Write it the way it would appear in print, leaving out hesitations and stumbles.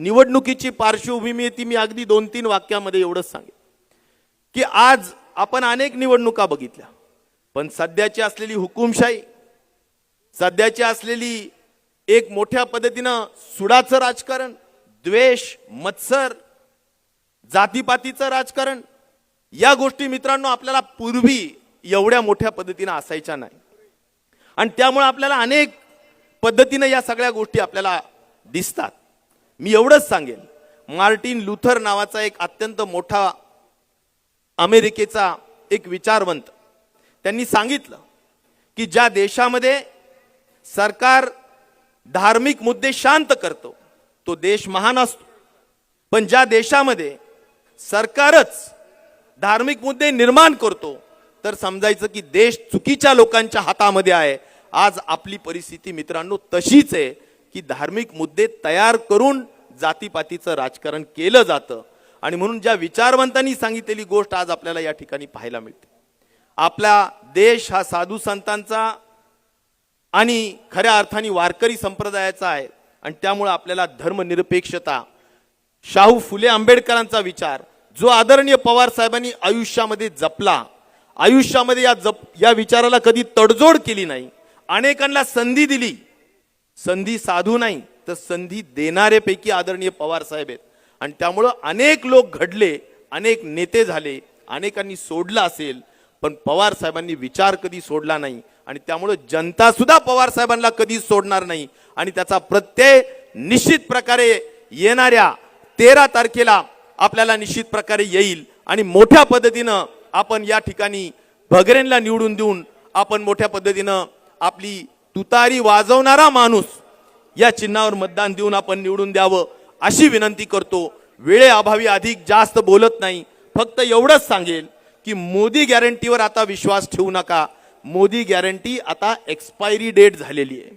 निवडणुकीची पार्श्वभूमी ती मी अगदी 2-3 वाक्यामध्ये एवढंच सांगेन की आज आपण अनेक निवडणुका बघितल्या, पण सध्याची असलेली हुकुमशाही, सध्याची असलेली एक मोठ्या पद्धतीनं सुडाचं राजकारण, द्वेष, मत्सर, जातीपातीचं राजकारण, या गोष्टी मित्रांनो आपल्याला पूर्वी एवढ्या मोठ्या पद्धतीनं असायच्या नाही. आणि त्यामुळे आपल्याला अनेक पद्धतीने या सगळ्या गोष्टी आपल्याला दिसतात. मी एवढंच सांगेन, मार्टिन लुथर नावाचा एक अत्यंत मोठा अमेरिकेचा एक विचारवंत, त्यांनी सांगितलं की ज्या देशामध्ये सरकार धार्मिक मुद्दे शांत करतो तो देश महान असतो, पण ज्या देशामध्ये सरकारच धार्मिक मुद्दे निर्माण करतो तर समजायचं की देश चुकीच्या लोकांच्या हातामध्ये आहे. आज आपली परिस्थिती मित्रांनो तशीच आहे की धार्मिक मुद्दे तयार करून जातीपातीचं राजकारण केलं जातं. आणि म्हणून ज्या विचारवंतांनी सांगितलेली गोष्ट आज आपल्याला या ठिकाणी पाहायला मिळते. आपला देश हा साधू संतांचा आणि खऱ्या अर्थाने वारकरी संप्रदायाचा आहे आणि त्यामुळे आपल्याला धर्मनिरपेक्षता, शाहू फुले आंबेडकरांचा विचार जो आदरणीय पवार साहेबांनी आयुष्यामध्ये जपला, आयुष्यामध्ये या विचाराला कधी तडजोड केली नाही, अनेकांना संधी दिली, संधी साधू नाही तर संधी देणाऱ्यापैकी आदरणीय पवार साहेब आहेत. आणि त्यामुळे अनेक लोक घडले, अनेक नेते झाले, अनेकांनी सोडला असेल, पण पवार साहेबांनी विचार कधी सोडला नाही. आणि त्यामुळे जनता सुद्धा पवार साहेबांना कधीच सोडणार नाही. आणि त्याचा प्रत्यय निश्चित प्रकारे येणाऱ्या 13 तारखेला आपल्याला निश्चित प्रकारे येईल. आणि मोठ्या पद्धतीनं आपण या ठिकाणी भगरेंना निवडून देऊन आपण मोठ्या पद्धतीनं आपली तुतारी वाजवणारा माणूस या चिन्हावर मतदान देऊन आपण निवडून द्यावं अशी विनंती करतो. वेळेअभावी अधिक जास्त बोलत नाही, फक्त एवढंच सांगेल की मोदी गॅरंटीवर आता विश्वास ठेवू नका. मोदी गॅरंटी आता एक्सपायरी डेट झालेली आहे.